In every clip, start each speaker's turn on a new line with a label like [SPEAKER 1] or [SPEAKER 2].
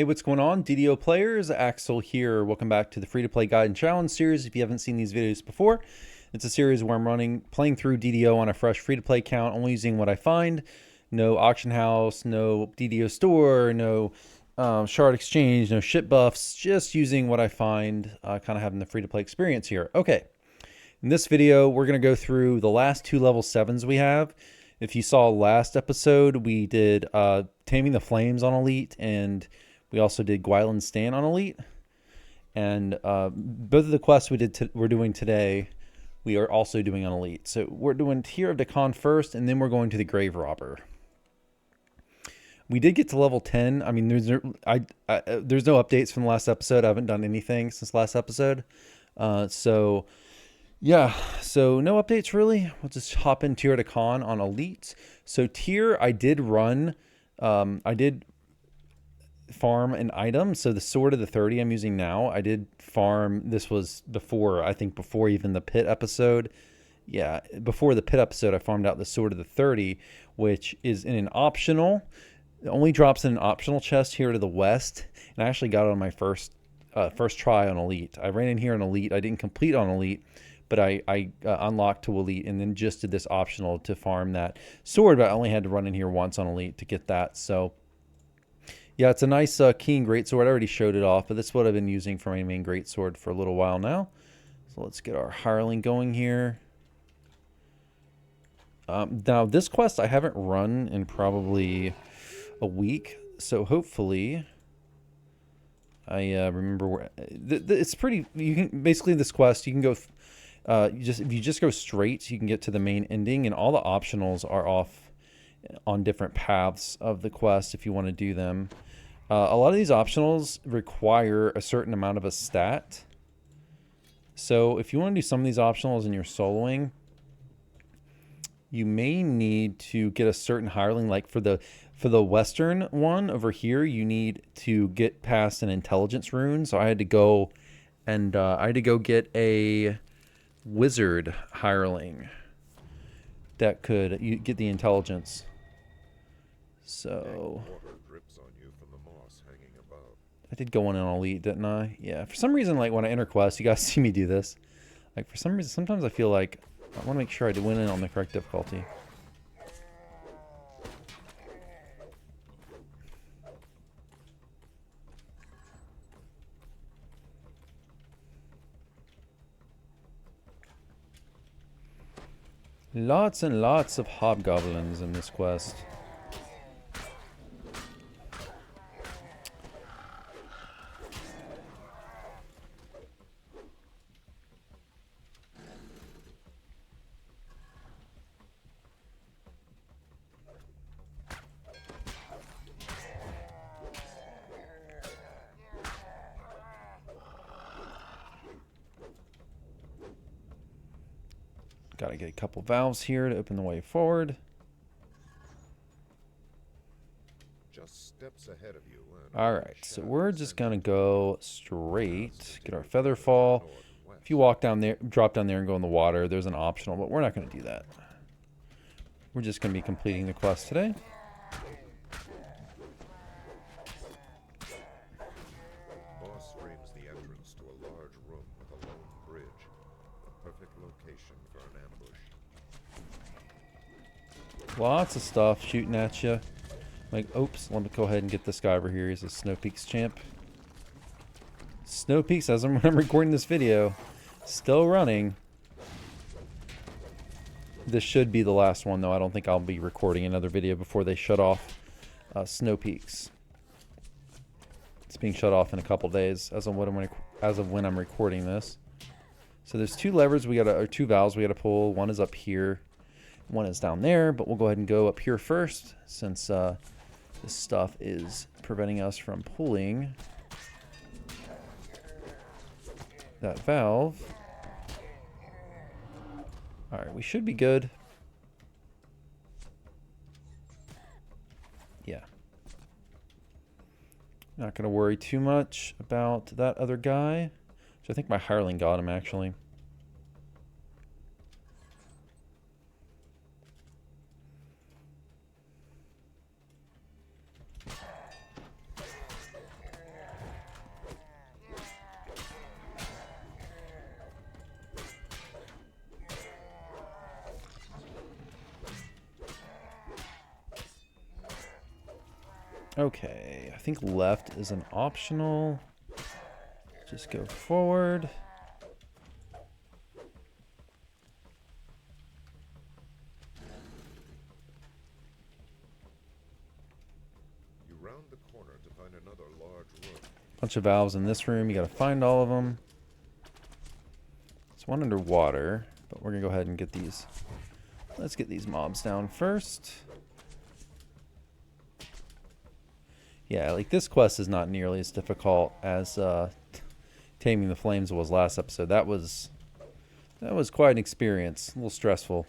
[SPEAKER 1] Hey, what's going on, DDO players? Axel here. Welcome back to the free-to-play guide and challenge series. If you haven't seen these videos before, it's a series where I'm playing through DDO on a fresh free-to-play account, only using what I find. No auction house, no DDO store, no shard exchange, no ship buffs, just using what I find, kind of having the free-to-play experience here. Okay, in this video, we're going to go through the last two level 7s we have. If you saw last episode, we did Taming the Flames on Elite, and we also did Gwyland's Stand on Elite. And both of the quests we're doing today, we are also doing on Elite. So we're doing Tear of Dhakaan first, and then we're going to the Graverobber. We did get to level 10. I mean, there's no updates from the last episode. I haven't done anything since last episode. So yeah, so no updates really. We'll just hop in Tear of Dhakaan on Elite. So Tear, I did run, I did farm an item. So the Sword of the 30 I'm using now, I did farm. This was before, I think before even the pit episode. Yeah, before the pit episode, I farmed out the Sword of the 30, which is in an optional. It only drops in an optional chest here to the west, and I actually got it on my first try on Elite. I ran in here on Elite. I didn't complete on Elite, but I unlocked to Elite, and then just did this optional to farm that sword. But I only had to run in here once on Elite to get that. So yeah, it's a nice keen greatsword. I already showed it off, but that's what I've been using for my main greatsword for a little while now. So let's get our hireling going here. Now this quest I haven't run in probably a week, so hopefully I remember where it's pretty. You can basically, this quest you can go if you just go straight, you can get to the main ending, and all the optionals are off on different paths of the quest if you want to do them. A lot of these optionals require a certain amount of a stat, so if you want to do some of these optionals and you're soloing, you may need to get a certain hireling. Like for the western one over here, you need to get past an intelligence rune. So I had to go and get a wizard hireling that could get the intelligence. So I did go in on Elite, didn't I? Yeah. For some reason, like when I enter quests, you guys see me do this. Like for some reason, sometimes I feel like I want to make sure I went in on the correct difficulty. Lots and lots of hobgoblins in this quest. Got to get a couple valves here to open the way forward.
[SPEAKER 2] Just steps ahead of you.
[SPEAKER 1] All right, so we're just gonna go straight, get our feather fall. If you walk down there, drop down there and go in the water, there's an optional, but we're not gonna do that. We're just gonna be completing the quest today.
[SPEAKER 2] Boss frames the entrance to a large room with a lone bridge. A perfect location for an ambush.
[SPEAKER 1] Lots of stuff shooting at you. Like, oops, let me go ahead and get this guy over here. He's a Snow Peaks champ. Snow Peaks, as I'm recording this video, still running. This should be the last one, though. I don't think I'll be recording another video before they shut off Snow Peaks. It's being shut off in a couple days as of when I'm recording this. So there's two levers or two valves we gotta pull. One is up here, one is down there, but we'll go ahead and go up here first since this stuff is preventing us from pulling that valve. All right, we should be good. Yeah. Not going to worry too much about that other guy. So I think my hireling got him, actually. Okay, I think left is an optional. Just go forward.
[SPEAKER 2] You round the corner to find another large room.
[SPEAKER 1] Bunch of valves in this room. You got to find all of them. There's one underwater, but we're gonna go ahead and get these. Let's get these mobs down first. Yeah, like this quest is not nearly as difficult as Taming the Flames was last episode. That was quite an experience. A little stressful.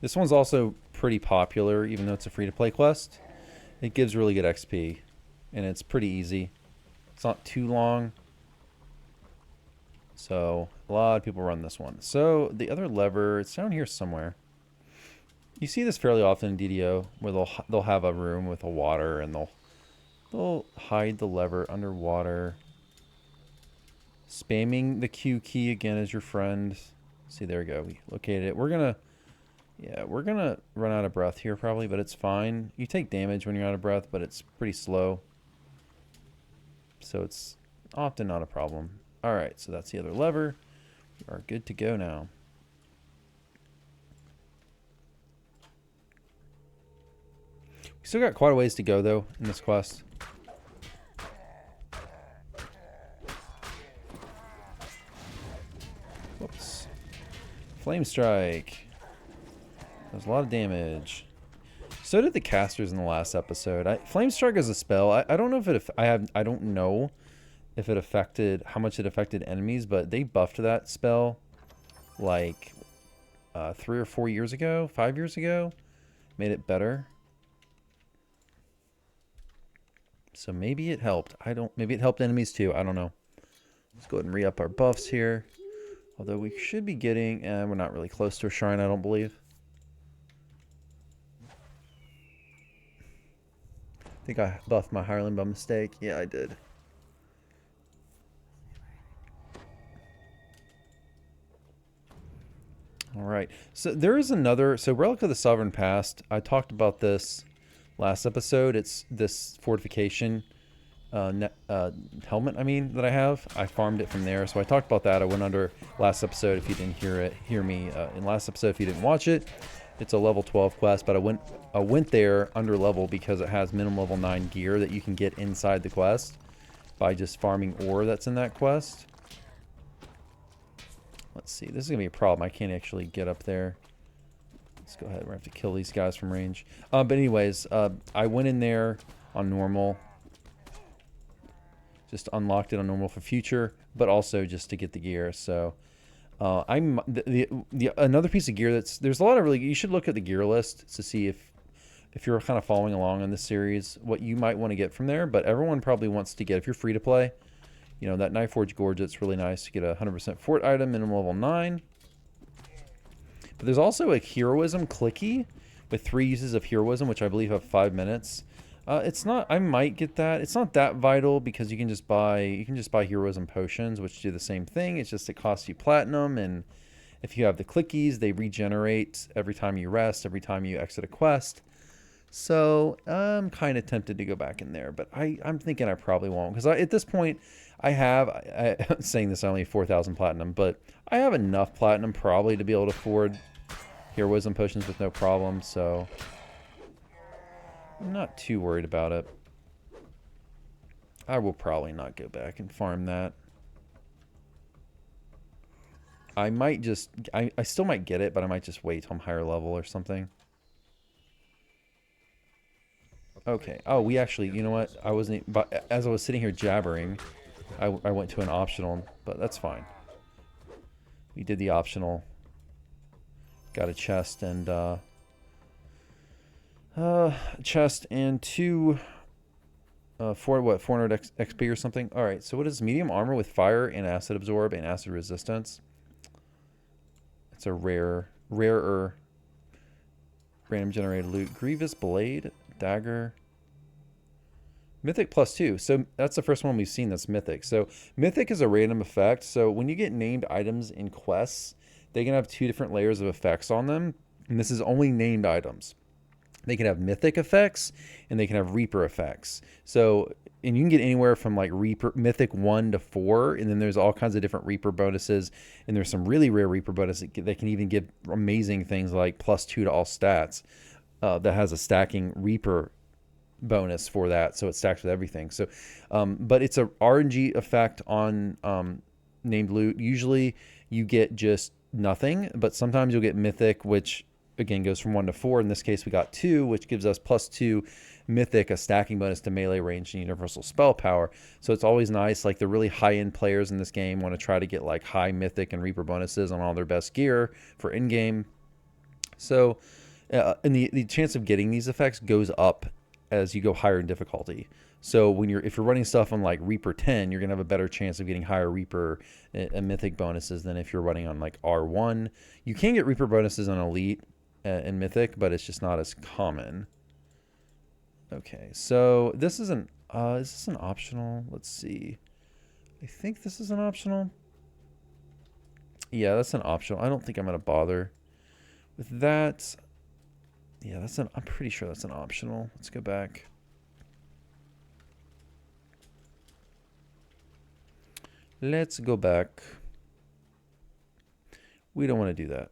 [SPEAKER 1] This one's also pretty popular, even though it's a free-to-play quest. It gives really good XP, and it's pretty easy. It's not too long. So, a lot of people run this one. So, the other lever, it's down here somewhere. You see this fairly often in DDO, where they'll have a room with a water, and they'll hide the lever underwater. Spamming the Q key again as your friend. See, there we go. We located it. We're gonna run out of breath here probably, but it's fine. You take damage when you're out of breath, but it's pretty slow. So it's often not a problem. All right, so that's the other lever. We are good to go now. We still got quite a ways to go, though, in this quest. Whoops. Flame Strike. Does a lot of damage. So did the casters in the last episode. Flame Strike is a spell. I don't know if it... I don't know if it affected... how much it affected enemies, but they buffed that spell like 3 or 4 years ago, 5 years ago. Made it better. So maybe it helped. Maybe it helped enemies too. I don't know. Let's go ahead and re-up our buffs here. Although we should be getting... we're not really close to a shrine, I don't believe. I think I buffed my hireling by mistake. Yeah, I did. All right. So there is another... So Relic of the Sovereign Past. I talked about this last episode. It's this fortification helmet, that I have. I farmed it from there. So I talked about that. I went under last episode if you didn't hear me in last episode if you didn't watch it. It's a level 12 quest, but I went there under level because it has minimum level 9 gear that you can get inside the quest by just farming ore that's in that quest. Let's see. This is going to be a problem. I can't actually get up there. Let's go ahead. We're going to have to kill these guys from range. But anyways, I went in there on normal. Just unlocked it on normal for future, but also just to get the gear. So... another piece of gear there's a lot of you should look at the gear list to see if you're kind of following along in this series, what you might want to get from there. But everyone probably wants to get, if you're free to play, you know, that Knife Forge Gorget's really nice to get a 100% fort item, minimum level 9. But there's also a heroism clicky with 3 uses of heroism, which I believe have 5 minutes. It's not... I might get that. It's not that vital because you can just buy heroism potions, which do the same thing. It's just it costs you platinum, and if you have the clickies, they regenerate every time you rest, every time you exit a quest. So I'm kind of tempted to go back in there, but I'm thinking I probably won't because at this point I'm saying this, I only have 4,000 platinum, but I have enough platinum probably to be able to afford heroism potions with no problem. So I'm not too worried about it. I will probably not go back and farm that. I might just... I still might get it, but I might just wait till I'm higher level or something. Okay. Oh, we actually... You know what? I wasn't... But as I was sitting here jabbering, I went to an optional, but that's fine. We did the optional. Got a chest and... chest and 2 400 XP or something. All right, so what is medium armor with fire and acid absorb and acid resistance? It's a rarer random generated loot. Grievous blade, dagger, Mythic +2. So that's the first one we've seen that's Mythic. So Mythic is a random effect. So when you get named items in quests, they can have two different layers of effects on them. And this is only named items. They can have Mythic effects and they can have Reaper effects. So, and you can get anywhere from like Reaper Mythic 1 to 4, and then there's all kinds of different Reaper bonuses, and there's some really rare Reaper bonuses that can even give amazing things like +2 to all stats. That has a stacking Reaper bonus for that, so it stacks with everything. So, but it's a RNG effect on named loot. Usually, you get just nothing, but sometimes you'll get Mythic, which again goes from 1 to 4. In this case, we got 2, which gives us +2 Mythic, a stacking bonus to melee range and universal spell power. So it's always nice. Like the really high-end players in this game want to try to get like high Mythic and Reaper bonuses on all their best gear for in-game. So, and the chance of getting these effects goes up as you go higher in difficulty. So if you're running stuff on like Reaper 10, you're gonna have a better chance of getting higher Reaper and Mythic bonuses than if you're running on like R1. You can get Reaper bonuses on Elite and Mythic, but it's just not as common. Okay, so this is is this an optional? Let's see. I think this is an optional. Yeah, that's an optional. I don't think I'm gonna bother with that. Yeah, I'm pretty sure that's an optional. Let's go back. Let's go back. We don't want to do that.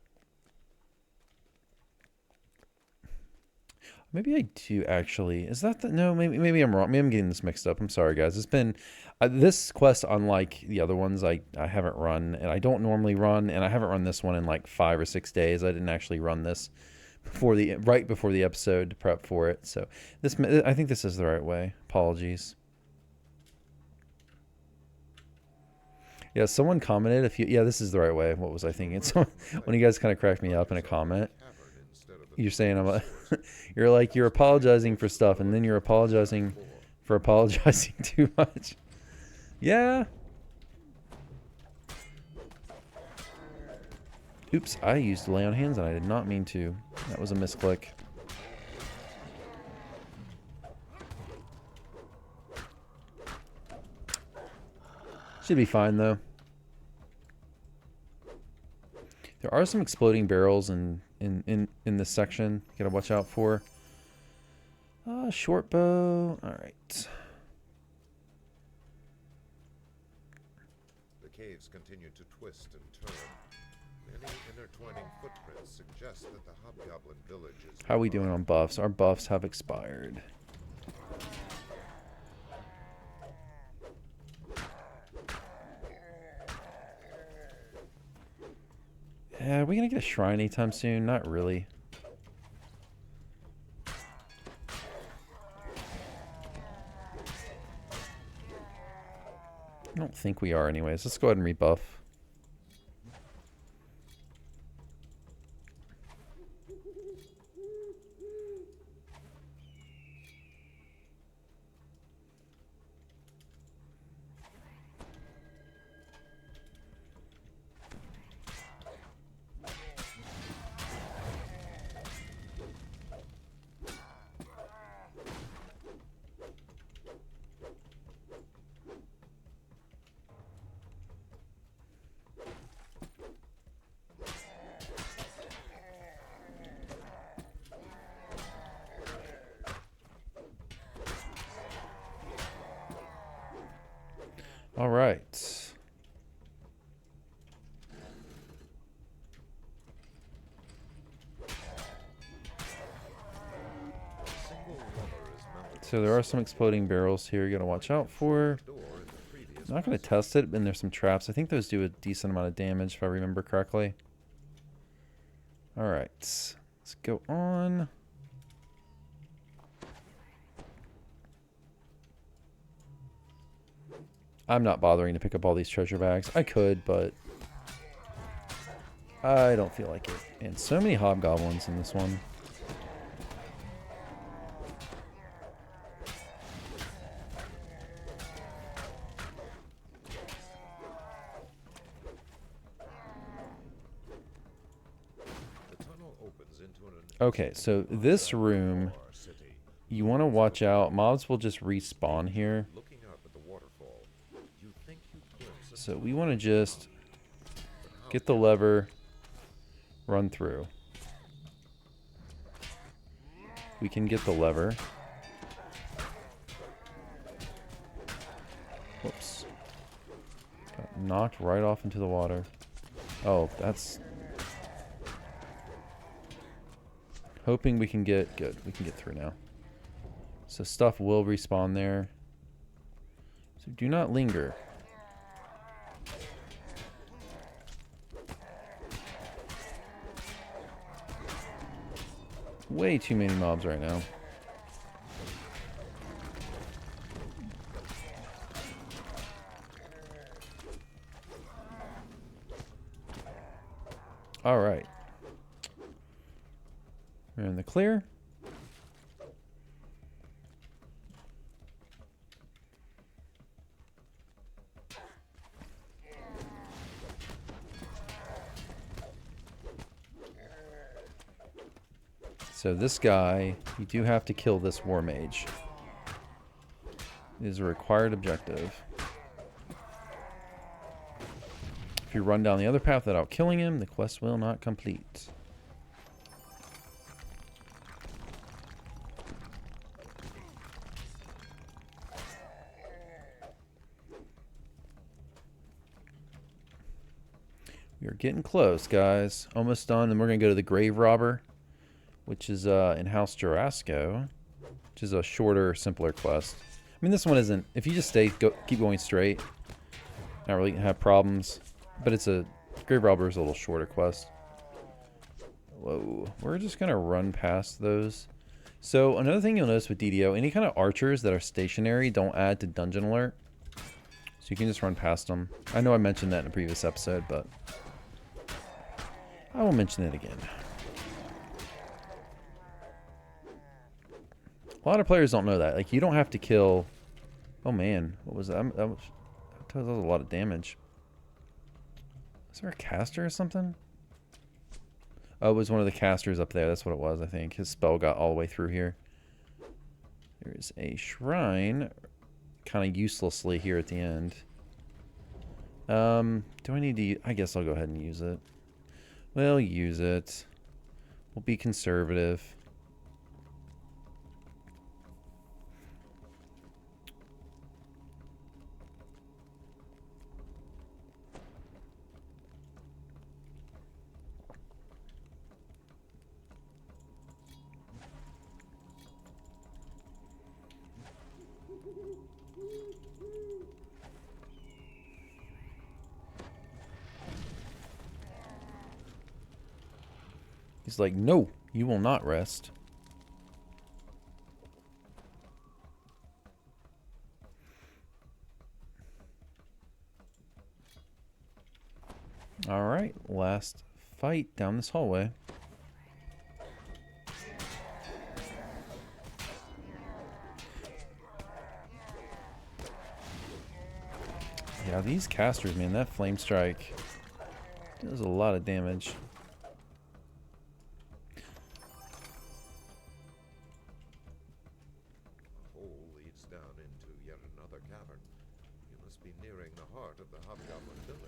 [SPEAKER 1] Maybe I do actually. Is that no? Maybe I'm wrong. Maybe I'm getting this mixed up. I'm sorry, guys. It's been this quest, unlike the other ones, I haven't run, and I don't normally run, and I haven't run this one in like 5 or 6 days. I didn't actually run this right before the episode to prep for it. So I think this is the right way. Apologies. Yeah, someone commented yeah, this is the right way. What was I thinking? When you guys kind of cracked me up in a comment, you're saying you're apologizing for stuff, and then you're apologizing for apologizing too much. Yeah. Oops, I used lay on hands and I did not mean to. That was a misclick. Should be fine though. There are some exploding barrels in this section. You gotta watch out for. Short bow. All right.
[SPEAKER 2] The caves continue to twist and turn. Many intertwining footprints suggest that the Hobgoblin village is.
[SPEAKER 1] How are we doing on buffs? Our buffs have expired. Yeah, are we gonna get a shrine anytime soon? Not really. I don't think we are anyways. Let's go ahead and rebuff. All right. So there are some exploding barrels here you gotta watch out for. I'm not gonna test it, and there's some traps. I think those do a decent amount of damage if I remember correctly. All right, let's go on. I'm not bothering to pick up all these treasure bags. I could, but I don't feel like it. And so many hobgoblins in this one. Okay, so this room you want to watch out. Mobs will just respawn here.
[SPEAKER 2] Looking up at the waterfall, you think you glimpse a
[SPEAKER 1] So we want to just get the lever, run through. We can get the lever. Whoops. Got knocked right off into the water. Oh, that's... Hoping we can get... Good, we can get through now. So stuff will respawn there. So do not linger. Way too many mobs right now. All right. We're in the clear. So this guy, you do have to kill this war mage. It is a required objective. If you run down the other path without killing him, the quest will not complete. We are getting close, guys. Almost done. And we're going to go to the Graverobber, which is in House Jurasco, which is a shorter, simpler quest. I mean, this one isn't... If you just keep going straight, not really going to have problems. But it's a... Graverobber is a little shorter quest. Whoa. We're just going to run past those. So, another thing you'll notice with DDO, any kind of archers that are stationary don't add to Dungeon Alert. So you can just run past them. I know I mentioned that in a previous episode, but... I will mention it again. A lot of players don't know that. Like, you don't have to kill... Oh, man. What was that? That was a lot of damage. Is there a caster or something? Oh, it was one of the casters up there. That's what it was, I think. His spell got all the way through here. There's a shrine. Kind of uselessly here at the end. Do I need to... I guess I'll go ahead and use it. We'll use it. We'll be conservative. He's like, no, you will not rest. All right, last fight down this hallway. Yeah, these casters, man, that flame strike does a lot of damage.
[SPEAKER 2] Be nearing the heart of the Hobgoblin village.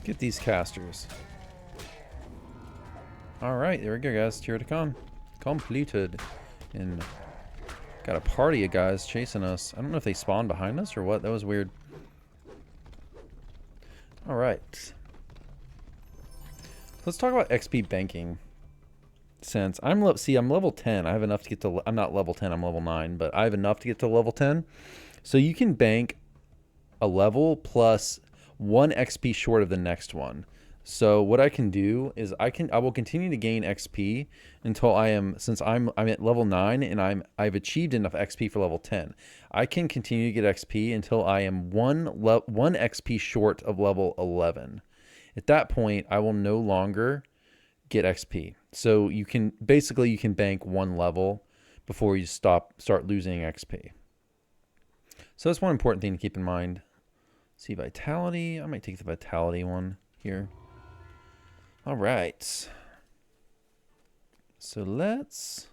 [SPEAKER 1] Get these casters. Alright, there we go, guys. Tier Dhakaan completed. And got a party of guys chasing us. I don't know if they spawned behind us or what. That was weird. Alright. Let's talk about XP banking. Since I'm level 10. I have enough to get to... I'm not level 10, I'm level 9. But I have enough to get to level 10. So you can bank a level plus 1 XP short of the next one. So what I can do is I will continue to gain XP until I am, since I'm at level 9 and I've achieved enough XP for level 10. I can continue to get XP until I am one XP short of level 11. At that point, I will no longer get XP. So you can bank one level before you start losing XP. So that's one important thing to keep in mind. See, vitality. I might take the vitality one here. All right. So let's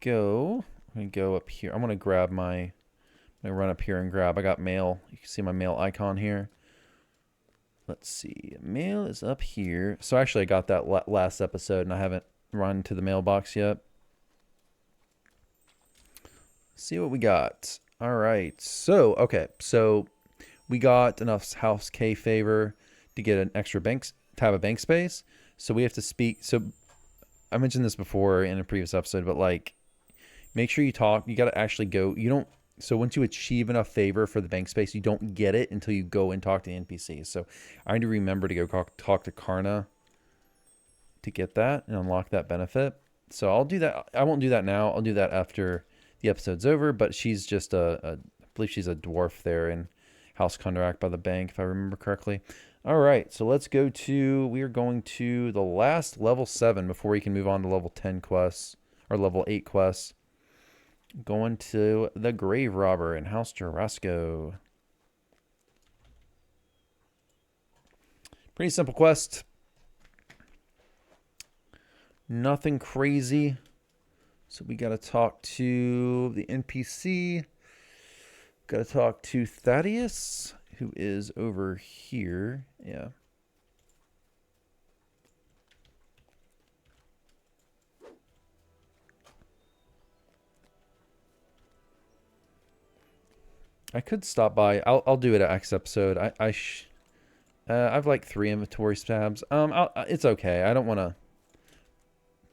[SPEAKER 1] go. I'm going to go up here. I'm going to grab my, I'm going to run up here and grab. I got mail. You can see my mail icon here. Let's see. Mail is up here. So actually I got that last episode and I haven't run to the mailbox yet. See what we got. All right. So, okay. So we got enough House K favor to get an extra to have a bank space. So we have to speak. So I mentioned this before in a previous episode, but like, make sure you talk. You got to actually go. You don't. So once you achieve enough favor for the bank space, you don't get it until you go and talk to the NPCs. So I need to remember to go talk to Karna to get that and unlock that benefit. So I'll do that. I won't do that now. I'll do that after the episode's over. But she's just I believe she's a dwarf there in House Kundarak by the bank, if I remember correctly. All right, so let's go to, we are going to the last level 7 before we can move on to level 10 quests, or level 8 quests. Going to the Graverobber in House Jarasco. Pretty simple quest. Nothing crazy. So we got to talk to the NPC. Got to talk to Thaddeus, who is over here. Yeah. I could stop by. I'll do it at X episode. I've like 3 inventory tabs. It's okay. I don't want to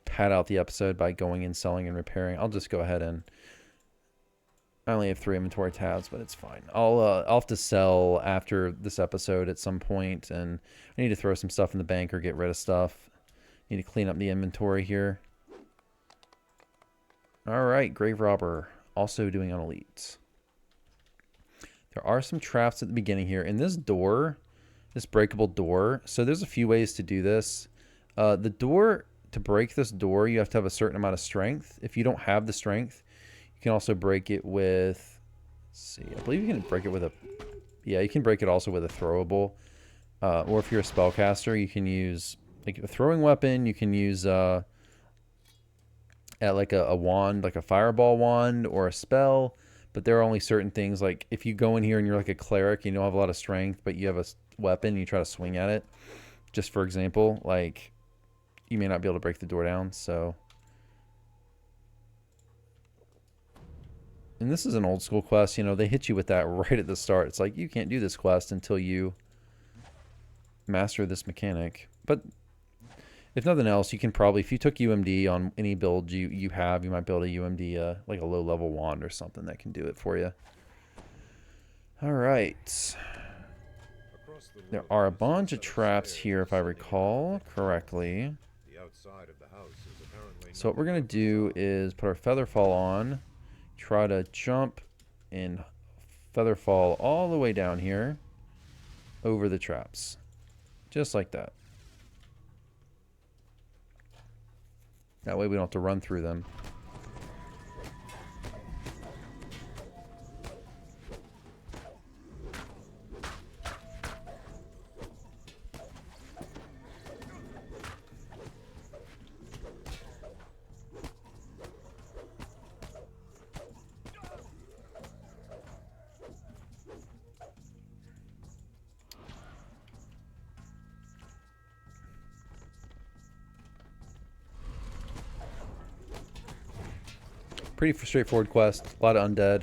[SPEAKER 1] pad out the episode by going and selling and repairing. I'll just go ahead and I only have 3 inventory tabs, but it's fine. I'll have to sell after this episode at some point, and I need to throw some stuff in the bank or get rid of stuff. Need to clean up the inventory here. All right, Graverobber, also doing on Elite. There are some traps at the beginning here. In this door, this breakable door, so there's a few ways to do this. The door, to break this door, you have to have a certain amount of strength. If you don't have the strength, you can also break it with, let's see, I believe you can break it with a, yeah, you can break it also with a throwable. Or if you're a spellcaster, you can use like a throwing weapon. You can use at like a wand, like a fireball wand or a spell. But there are only certain things, like if you go in here and you're like a cleric, you don't have a lot of strength, but you have a weapon and you try to swing at it. Just for example, like you may not be able to break the door down, so. And this is an old school quest, you know, they hit you with that right at the start. It's like, you can't do this quest until you master this mechanic. But if nothing else, you can probably, if you took UMD on any build you have, you might be able to UMD like a low level wand or something that can do it for you. All right. There are a bunch of traps here, if I recall correctly. So what we're going to do is put our Featherfall on. Try to jump and Featherfall all the way down here over the traps. Just like that. That way we don't have to run through them. Pretty straightforward quest. A lot of undead.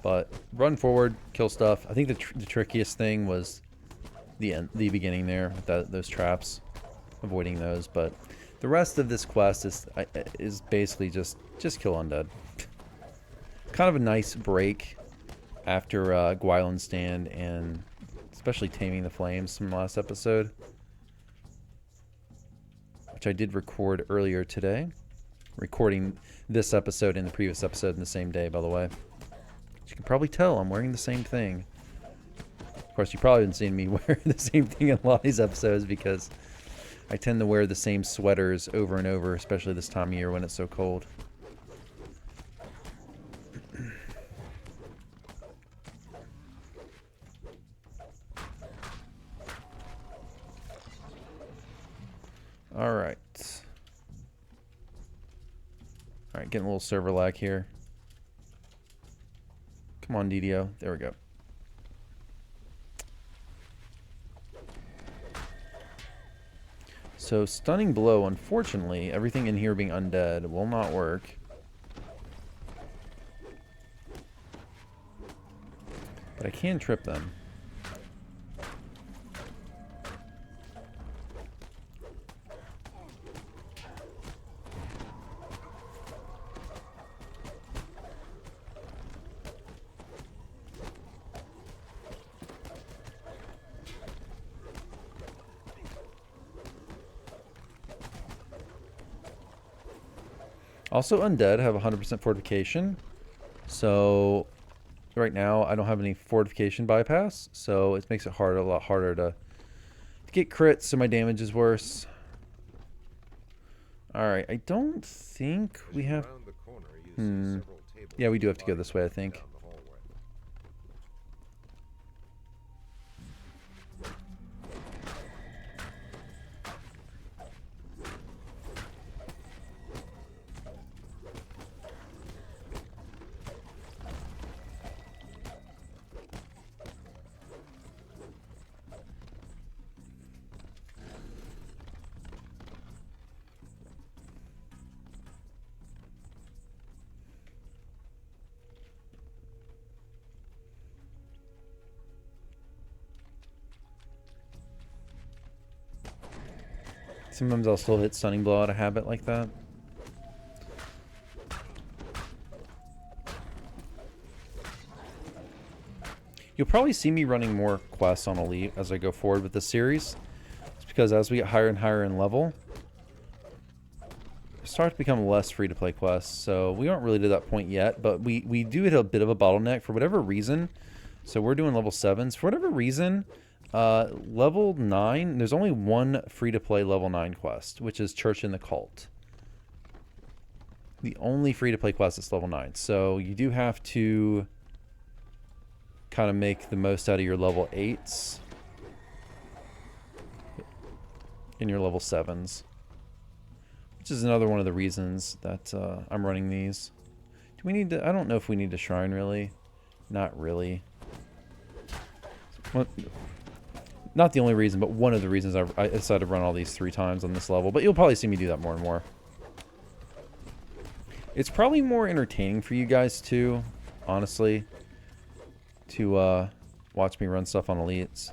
[SPEAKER 1] But run forward, kill stuff. I think the trickiest thing was the beginning there with those traps. Avoiding those. But the rest of this quest is basically just kill undead. Kind of a nice break after Gwyland Stand and especially Taming the Flames from last episode, which I did record earlier today. Recording this episode and the previous episode in the same day, by the way. As you can probably tell, I'm wearing the same thing. Of course, you probably haven't seen me wear the same thing in a lot of these episodes because I tend to wear the same sweaters over and over, especially this time of year when it's so cold. All right. All right, getting a little server lag here. Come on, DDO. There we go. So, Stunning Blow, unfortunately, everything in here being undead will not work. But I can trip them. Also, undead have 100% fortification. So, right now, I don't have any fortification bypass. So, it makes it a lot harder to get crits, so my damage is worse. Alright, I don't think we have... Yeah, we do have to go this way, I think. Sometimes I'll still hit Stunning Blow out of habit like that. You'll probably see me running more quests on Elite as I go forward with this series. It's because as we get higher and higher in level, it starts to become less free-to-play quests. So we aren't really to that point yet, but we do hit a bit of a bottleneck for whatever reason. So we're doing level 7s. For whatever reason... level 9, there's only one free-to-play level 9 quest, which is Church in the Cult. The only free-to-play quest is level 9. So you do have to kind of make the most out of your level 8s and your level 7s. Which is another one of the reasons that I'm running these. Do we need to... I don't know if we need to shrine, really. Not really. Not the only reason, but one of the reasons I decided to run all these 3 times on this level. But you'll probably see me do that more and more. It's probably more entertaining for you guys, too, honestly, to watch me run stuff on Elites.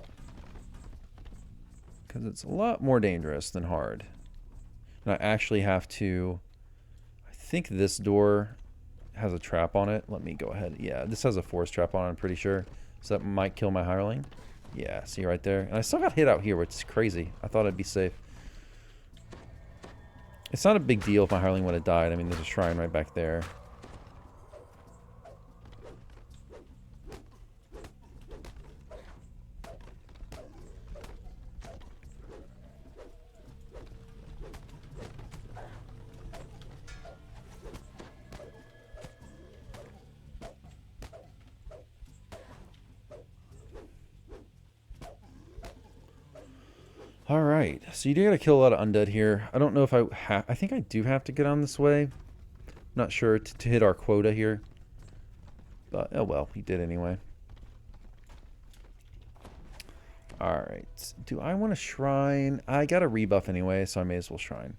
[SPEAKER 1] Because it's a lot more dangerous than hard. And I actually have to... I think this door has a trap on it. Let me go ahead. Yeah, this has a force trap on it, I'm pretty sure. So that might kill my hireling. Yeah, see right there. And I still got hit out here, which is crazy. I thought I'd be safe. It's not a big deal if my hireling would have died. I mean, there's a shrine right back there. Alright, so you do gotta kill a lot of undead here. I don't know if I think I do have to get on this way. Not sure to hit our quota here. But, oh well, we did anyway. Alright, do I want to shrine? I got a rebuff anyway, so I may as well shrine.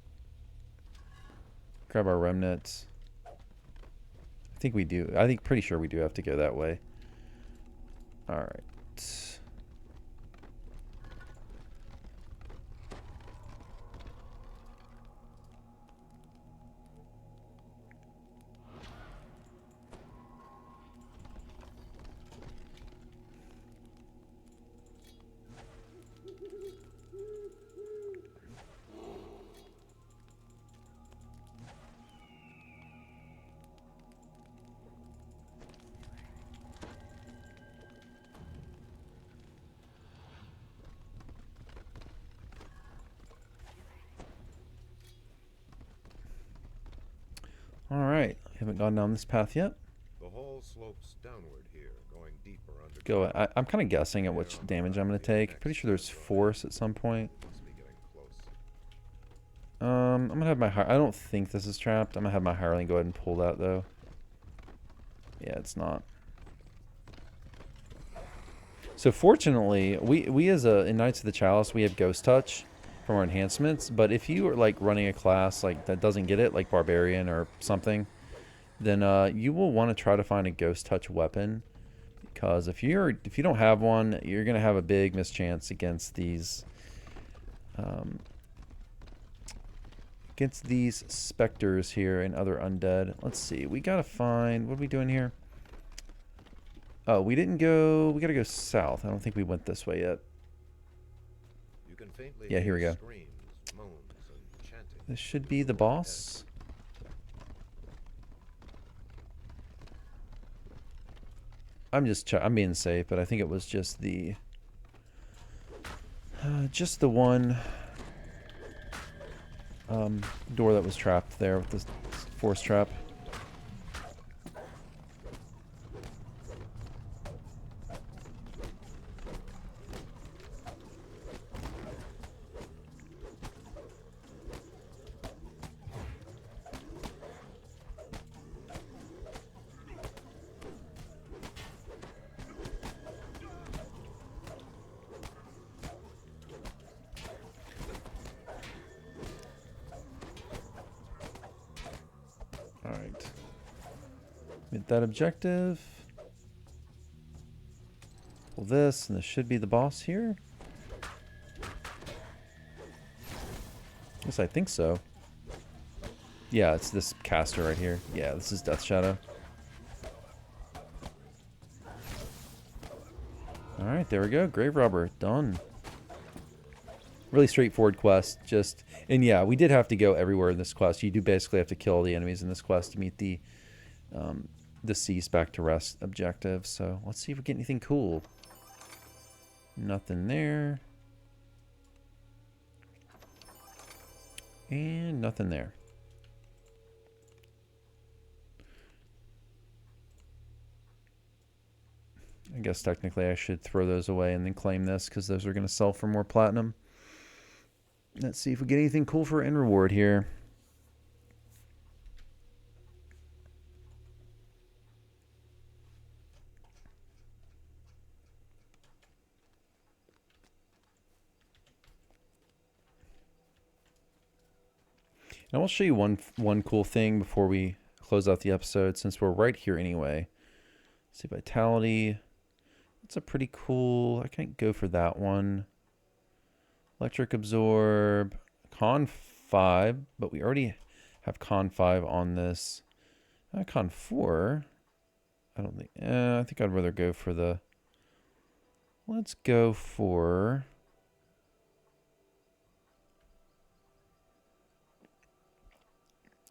[SPEAKER 1] Grab our remnants. I think we do. I think pretty sure we do have to go that way. Alright. Haven't gone down this path yet.
[SPEAKER 2] The hall slopes downward here, going deeper under.
[SPEAKER 1] Go. I'm kind of guessing at which damage I'm going to take. Pretty sure there's force at some point.
[SPEAKER 2] Must be getting close.
[SPEAKER 1] I'm going to have my... I don't think this is trapped. I'm going to have my hireling go ahead and pull that, though. Yeah, it's not. So fortunately, we as in Knights of the Chalice, we have Ghost Touch from our enhancements. But if you are like running a class like that doesn't get it, like Barbarian or something, then you will want to try to find a Ghost Touch weapon, because if you don't have one, you're gonna have a big mischance against these specters here and other undead. Let's see. We gotta find. What are we doing here? Oh, we didn't go. We gotta go south. I don't think we went this way yet.
[SPEAKER 2] You can faintly
[SPEAKER 1] Yeah, here we
[SPEAKER 2] hear
[SPEAKER 1] go.
[SPEAKER 2] screams, moans, and chanting.
[SPEAKER 1] This should be the boss. I'm being safe, but I think it was just the one door that was trapped there with this force trap. Alright. Get that objective. Pull this, and this should be the boss here. Yes, I think so. Yeah, it's this caster right here. Yeah, this is Death Shadow. Alright, there we go. Graverobber, done. Really straightforward quest. And yeah, we did have to go everywhere in this quest. You do basically have to kill all the enemies in this quest to meet the Cease Back to Rest objective. So let's see if we get anything cool. Nothing there. And nothing there. I guess technically I should throw those away and then claim this, because those are going to sell for more platinum. Let's see if we get anything cool for end reward here. And I will show you one cool thing before we close out the episode, since we're right here anyway. Let's see, Vitality. That's a pretty cool... I can't go for that one. Electric Absorb. Con 5, but we already have Con 5 on this. Con 4. I don't think... I think I'd rather go for the... Let's go for...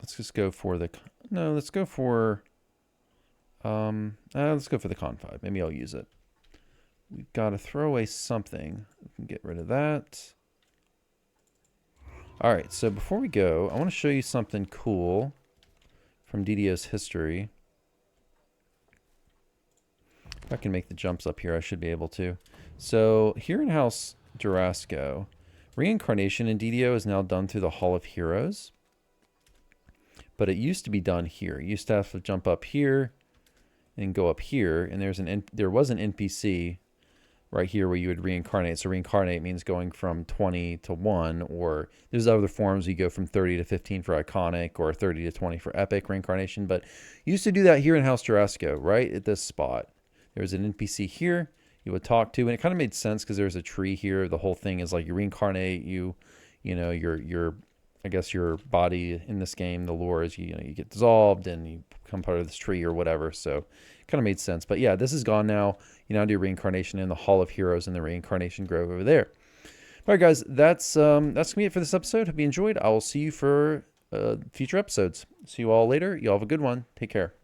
[SPEAKER 1] Let's just go for the... No, let's go for... let's go for the Con 5. Maybe I'll use it. We've got to throw away something. We can get rid of that. Alright, so before we go, I want to show you something cool from DDO's history. If I can make the jumps up here, I should be able to. So, here in House Durasco, reincarnation in DDO is now done through the Hall of Heroes. But it used to be done here. You used to have to jump up here and go up here. And there was an NPC right here where you would reincarnate. So reincarnate means going from 20 to 1, or there's other forms you go from 30 to 15 for iconic, or 30 to 20 for epic reincarnation. But you used to do that here in House Durasco, right at this spot. There was an NPC here you would talk to, and it kind of made sense because there's a tree here. The whole thing is like you reincarnate, you know, I guess your body in this game, the lore is you get dissolved and you become part of this tree or whatever. So it kind of made sense. But yeah, this is gone now. You now do reincarnation in the Hall of Heroes in the Reincarnation Grove over there. All right, guys, that's gonna be it for this episode. Hope you enjoyed. I will see you for future episodes. See you all later. You all have a good one. Take care.